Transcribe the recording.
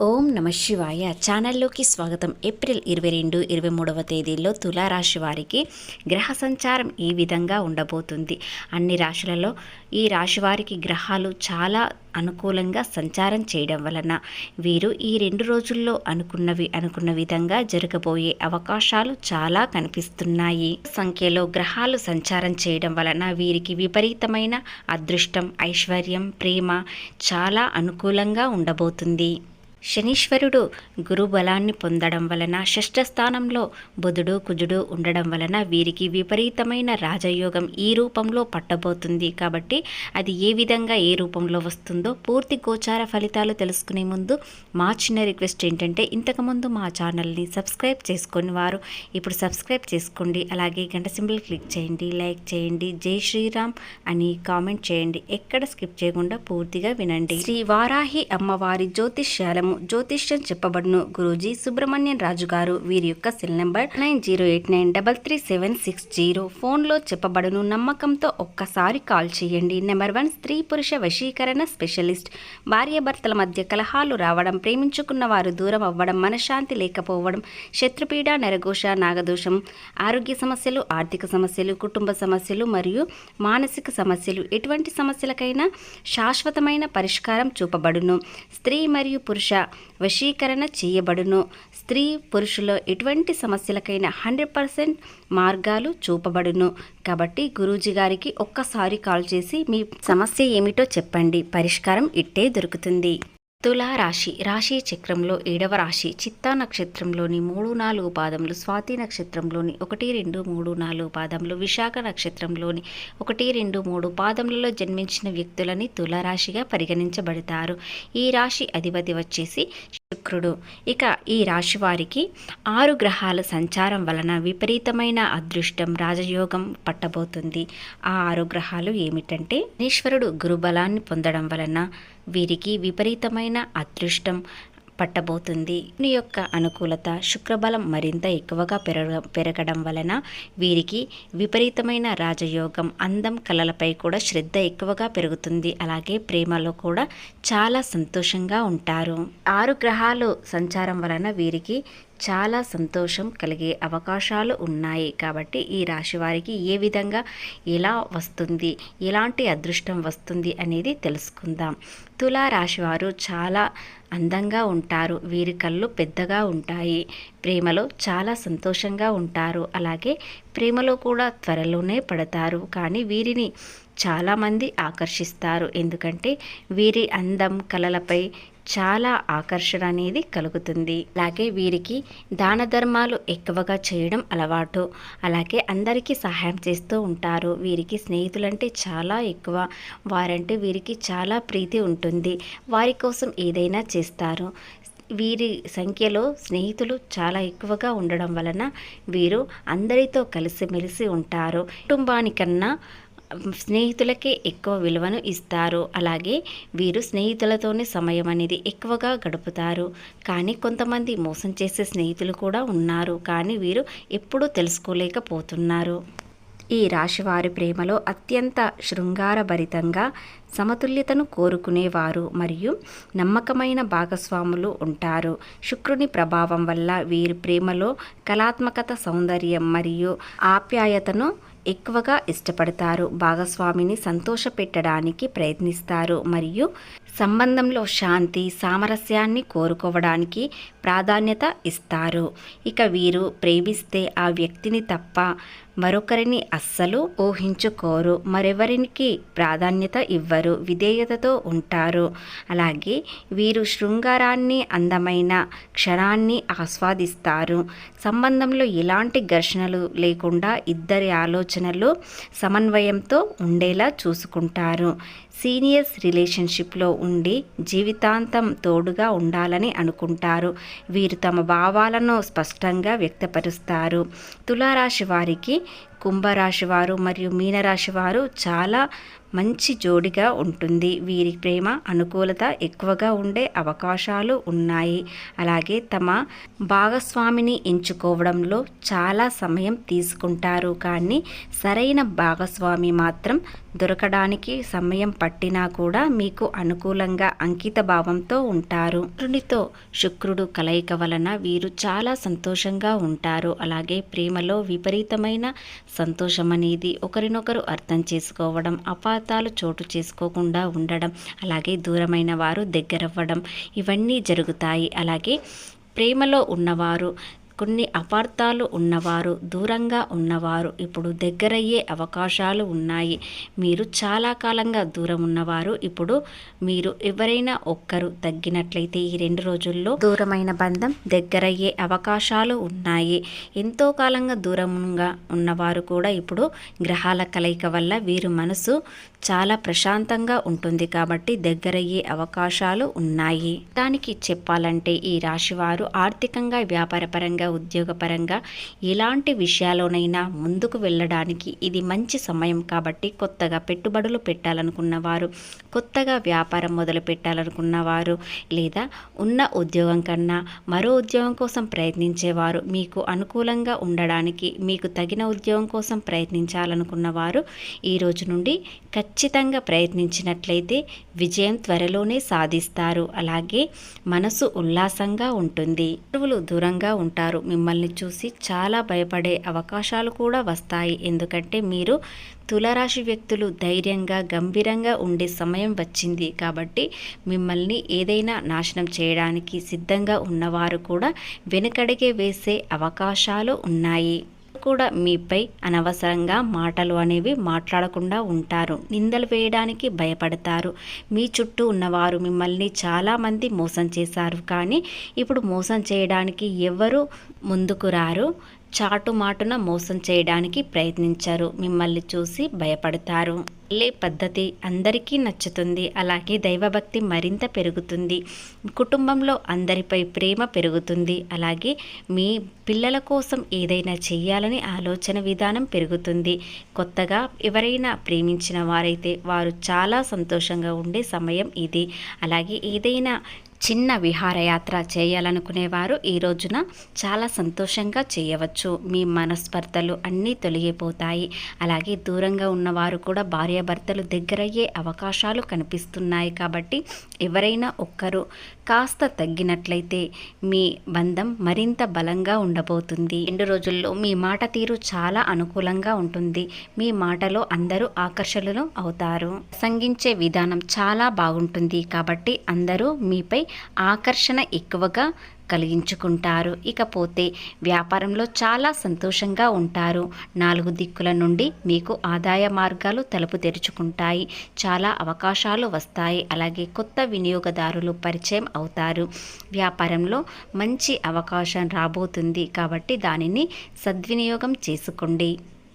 ఓం నమ శివాయ ఛానల్లోకి స్వాగతం. ఏప్రిల్ 22, 23వ తేదీల్లో తులారాశి వారికి గ్రహ సంచారం ఈ విధంగా ఉండబోతుంది. అన్ని రాశులలో ఈ రాశి వారికి గ్రహాలు చాలా అనుకూలంగా సంచారం చేయడం వలన వీరు ఈ 2 రోజుల్లో అనుకున్న విధంగా జరగబోయే అవకాశాలు చాలా కనిపిస్తున్నాయి. సంఖ్యలో గ్రహాలు సంచారం చేయడం వలన వీరికి విపరీతమైన అదృష్టం, ఐశ్వర్యం, ప్రేమ చాలా అనుకూలంగా ఉండబోతుంది. శనీశ్వరుడు గురు బలాన్ని పొందడం వలన షష్ఠ స్థానంలో బుధుడు కుజుడు ఉండడం వలన వీరికి విపరీతమైన రాజయోగం ఈ రూపంలో పట్టబోతుంది. కాబట్టి అది ఏ విధంగా ఏ రూపంలో వస్తుందో పూర్తి గోచార ఫలితాలు తెలుసుకునే ముందు మా చిన్న రిక్వెస్ట్ ఏంటంటే, ఇంతకుముందు మా ఛానల్ని సబ్స్క్రైబ్ చేసుకుని వారు ఇప్పుడు సబ్స్క్రైబ్ చేసుకోండి. అలాగే గంట సింబల్ క్లిక్ చేయండి, లైక్ చేయండి, జై శ్రీరామ్ అని కామెంట్ చేయండి. ఎక్కడ స్కిప్ చేయకుండా పూర్తిగా వినండి. శ్రీ వారాహి అమ్మవారి జ్యోతిష్యాలము జ్యోతిష్యం చెప్పబడును గురూజీ సుబ్రహ్మణ్యం రాజు గారు. వీరి యొక్క సెల్ నెంబర్ 9089333760. ఫోన్లో చెప్పబడును. నమ్మకంతో ఒక్కసారి కాల్ చేయండి. నెంబర్ 1 స్త్రీ పురుష వశీకరణ స్పెషలిస్ట్. భార్యాభర్తల మధ్య కలహాలు రావడం, ప్రేమించుకున్న వారు దూరం అవ్వడం, మనశ్శాంతి లేకపోవడం, శత్రుపీడ, నరఘోష, నాగదోషం, ఆరోగ్య సమస్యలు, ఆర్థిక సమస్యలు, కుటుంబ సమస్యలు మరియు మానసిక సమస్యలు, ఎటువంటి సమస్యలకైనా శాశ్వతమైన పరిష్కారం చూపబడును. స్త్రీ మరియు పురుష వశీకరణ చేయబడును. స్త్రీ పురుషుల ఎటువంటి సమస్యలకైనా 100% మార్గాలు చూపబడును. కాబట్టి గురూజీ గారికి ఒక్కసారి కాల్ చేసి మీ సమస్య ఏమిటో చెప్పండి, పరిష్కారం ఇట్టే దొరుకుతుంది. తులారాశి రాశి చక్రంలో 7వ రాశి. చిత్తా నక్షత్రంలోని 3, 4 పాదములు, స్వాతి నక్షత్రంలోని 1, 2, 3, 4 పాదములు, విశాఖ నక్షత్రంలోని 1, 2, 3 పాదములలో జన్మించిన వ్యక్తులని తులారాశిగా పరిగణించబడతారు. ఈ రాశి అధిపతి వచ్చేసి శుక్రుడు. ఇక ఈ రాశి వారికి 6 గ్రహాల సంచారం వలన విపరీతమైన అదృష్టం, రాజయోగం పట్టబోతుంది. ఆ 6 గ్రహాలు ఏమిటంటే, శనీశ్వరుడు గురుబలాన్ని పొందడం వలన వీరికి విపరీతమైన అదృష్టం పట్టబోతుంది. దీని యొక్క అనుకూలత, శుక్రబలం మరింత ఎక్కువగా పెరగడం వలన వీరికి విపరీతమైన రాజయోగం, అందం, కళలపై కూడా శ్రద్ధ ఎక్కువగా పెరుగుతుంది. అలాగే ప్రేమలో కూడా చాలా సంతోషంగా ఉంటారు. 6 గ్రహాలు సంచారం వలన వీరికి చాలా సంతోషం కలిగే అవకాశాలు ఉన్నాయి. కాబట్టి ఈ రాశి వారికి ఏ విధంగా ఎలా వస్తుంది, ఎలాంటి అదృష్టం వస్తుంది అనేది తెలుసుకుందాం. తులా రాశి వారు చాలా అందంగా ఉంటారు. వీరి కళ్ళు పెద్దగా ఉంటాయి. ప్రేమలో చాలా సంతోషంగా ఉంటారు. అలాగే ప్రేమలో కూడా త్వరలోనే పడతారు. కానీ వీరిని చాలామంది ఆకర్షిస్తారు. ఎందుకంటే వీరి అందం, కళలపై చాలా ఆకర్షణ అనేది కలుగుతుంది. అలాగే వీరికి దాన ధర్మాలు ఎక్కువగా చేయడం అలవాటు. అలాగే అందరికీ సహాయం చేస్తూ ఉంటారు. వీరికి స్నేహితులంటే చాలా ఎక్కువ. వారంటే వీరికి చాలా ప్రీతి ఉంటుంది. వారి కోసం ఏదైనా చేస్తారు. వీరి సంఖ్యలో స్నేహితులు చాలా ఎక్కువగా ఉండడం వలన వీరు అందరితో కలిసిమెలిసి ఉంటారు. కుటుంబానికన్నా స్నేహితులకే ఎక్కువ విలువను ఇస్తారు. అలాగే వీరు స్నేహితులతోనే సమయం అనేది ఎక్కువగా గడుపుతారు. కానీ కొంతమంది మోసం చేసే స్నేహితులు కూడా ఉన్నారు. కానీ వీరు ఎప్పుడూ తెలుసుకోలేకపోతున్నారు. ఈ రాశివారి ప్రేమలో అత్యంత శృంగారభరితంగా సమతుల్యతను కోరుకునేవారు మరియు నమ్మకమైన భాగస్వాములు ఉంటారు. శుక్రుని ప్రభావం వల్ల వీరి ప్రేమలో కళాత్మకత, సౌందర్యం మరియు ఆప్యాయతను ఎక్కువగా ఇష్టపడతారు. భాగస్వామిని సంతోషపెట్టడానికి ప్రయత్నిస్తారు మరియు సంబంధంలో శాంతి, సామరస్యాన్ని కోరుకోవడానికి ప్రాధాన్యత ఇస్తారు. ఇక వీరు ప్రేమిస్తే ఆ వ్యక్తిని తప్ప మరొకరిని అస్సలు ఊహించుకోరు. మరెవరికి ప్రాధాన్యత ఇవ్వరు. విధేయతతో ఉంటారు. అలాగే వీరు శృంగారాన్ని, అందమైన క్షణాన్ని ఆస్వాదిస్తారు. సంబంధంలో ఎలాంటి ఘర్షణలు లేకుండా ఇద్దరి ఆలోచనలు సమన్వయంతో ఉండేలా చూసుకుంటారు. సీనియర్స్ రిలేషన్షిప్లో ఉండి జీవితాంతం తోడుగా ఉండాలని అనుకుంటారు. వీరు తమ భావాలను స్పష్టంగా వ్యక్తపరుస్తారు. తులారాశి వారికి కుంభరాశి వారు మరియు మీనరాశి వారు చాలా మంచి జోడిగా ఉంటుంది. వీరి ప్రేమ అనుకూలత ఎక్కువగా ఉండే అవకాశాలు ఉన్నాయి. అలాగే తమ భాగస్వామిని ఎంచుకోవడంలో చాలా సమయం తీసుకుంటారు, కానీ సరైన భాగస్వామి మాత్రం దొరకడానికి సమయం పట్టినా కూడా మీకు అనుకూలంగా అంకిత భావంతో ఉంటారు. శుక్రునితో శుక్రుడు కలయిక వలన వీరు చాలా సంతోషంగా ఉంటారు. అలాగే ప్రేమలో విపరీతమైన సంతోషం అనేది ఒకరినొకరు అర్థం చేసుకోవడం, అపార్థాలు చోటు చేసుకోకుండా ఉండడం, అలాగే దూరమైన వారు దగ్గరవ్వడం ఇవన్నీ జరుగుతాయి. అలాగే ప్రేమలో ఉన్నవారు, కొన్ని అపార్థాలు ఉన్నవారు, దూరంగా ఉన్నవారు ఇప్పుడు దగ్గరయ్యే అవకాశాలు ఉన్నాయి. మీరు చాలా కాలంగా దూరం ఉన్నవారు ఇప్పుడు మీరు ఎవరైనా ఒక్కరు తగ్గినట్లయితే ఈ 2 రోజుల్లో దూరమైన బంధం దగ్గరయ్యే అవకాశాలు ఉన్నాయి. ఎంతో కాలంగా దూరంగా ఉన్నవారు కూడా ఇప్పుడు గ్రహాల కలయిక వల్ల వీరు మనసు చాలా ప్రశాంతంగా ఉంటుంది కాబట్టి దగ్గరయ్యే అవకాశాలు ఉన్నాయి. దానికి చెప్పాలంటే ఈ రాశివారు ఆర్థికంగా, వ్యాపారపరంగా, ఉద్యోగపరంగా ఎలాంటి విషయాల్లోనైనా ముందుకు వెళ్ళడానికి ఇది మంచి సమయం. కాబట్టి కొత్తగా పెట్టుబడులు పెట్టాలనుకున్నవారు, కొత్తగా వ్యాపారం మొదలు పెట్టాలనుకున్నవారు, లేదా ఉన్న ఉద్యోగం కన్నా మరో ఉద్యోగం కోసం ప్రయత్నించేవారు, మీకు అనుకూలంగా ఉండడానికి మీకు తగిన ఉద్యోగం కోసం ప్రయత్నించాలనుకున్నవారు ఈ రోజు నుండి ఖచ్చితంగా ప్రయత్నించినట్లయితే విజయం త్వరలోనే సాధిస్తారు. అలాగే మనసు ఉల్లాసంగా ఉంటుంది. శత్రువులు దూరంగా ఉంటారు. మిమ్మల్ని చూసి చాలా భయపడే అవకాశాలు కూడా వస్తాయి. ఎందుకంటే మీరు తులారాశి వ్యక్తులు ధైర్యంగా, గంభీరంగా ఉండే సమయం వచ్చింది. కాబట్టి మిమ్మల్ని ఏదైనా నాశనం చేయడానికి సిద్ధంగా ఉన్నవారు కూడా వెనుకడిగే వేసే అవకాశాలు ఉన్నాయి. కూడా మీపై అనవసరంగా మాటలు అనేవి మాట్లాడకుండా ఉంటారు. నిందలు వేయడానికి భయపడతారు. మీ చుట్టూ ఉన్నవారు మిమ్మల్ని చాలామంది మోసం చేశారు, కానీ ఇప్పుడు మోసం చేయడానికి ఎవరు ముందుకు రారు. చాటుమాటున మోసం చేయడానికి ప్రయత్నించారు. మిమ్మల్ని చూసి భయపడతారు. వెళ్ళే పద్ధతి అందరికీ నచ్చుతుంది. అలాగే దైవభక్తి మరింత పెరుగుతుంది. కుటుంబంలో అందరిపై ప్రేమ పెరుగుతుంది. అలాగే మీ పిల్లల కోసం ఏదైనా చెయ్యాలని ఆలోచన విధానం పెరుగుతుంది. కొత్తగా ఎవరైనా ప్రేమించిన వారైతే వారు చాలా సంతోషంగా ఉండే సమయం ఇది. అలాగే ఏదైనా చిన్న విహారయాత్ర చేయాలనుకునేవారు ఈ రోజున చాలా సంతోషంగా చేయవచ్చు. మీ మనస్పర్ధలు అన్నీ తొలగిపోతాయి. అలాగే దూరంగా ఉన్నవారు కూడా భార్యాభర్తలు దగ్గరయ్యే అవకాశాలు కనిపిస్తున్నాయి. కాబట్టి ఎవరైనా ఒక్కరు కాస్త తగ్గినట్లయితే మీ బంధం మరింత బలంగా ఉండబోతుంది. 2 రోజుల్లో మీ మాట తీరు చాలా అనుకూలంగా ఉంటుంది. మీ మాటలో అందరూ ఆకర్షణలు అవుతారు. ప్రసంగించే విధానం చాలా బాగుంటుంది. కాబట్టి అందరూ మీపై ఆకర్షణ ఎక్కువగా కలిగించుకుంటారు. ఇకపోతే వ్యాపారంలో చాలా సంతోషంగా ఉంటారు. 4 దిక్కుల నుండి మీకు ఆదాయ మార్గాలు తలుపు తెరుచుకుంటాయి. చాలా అవకాశాలు వస్తాయి. అలాగే కొత్త వినియోగదారులు పరిచయం అవుతారు. వ్యాపారంలో మంచి అవకాశం రాబోతుంది. కాబట్టి దానిని సద్వినియోగం చేసుకోండి.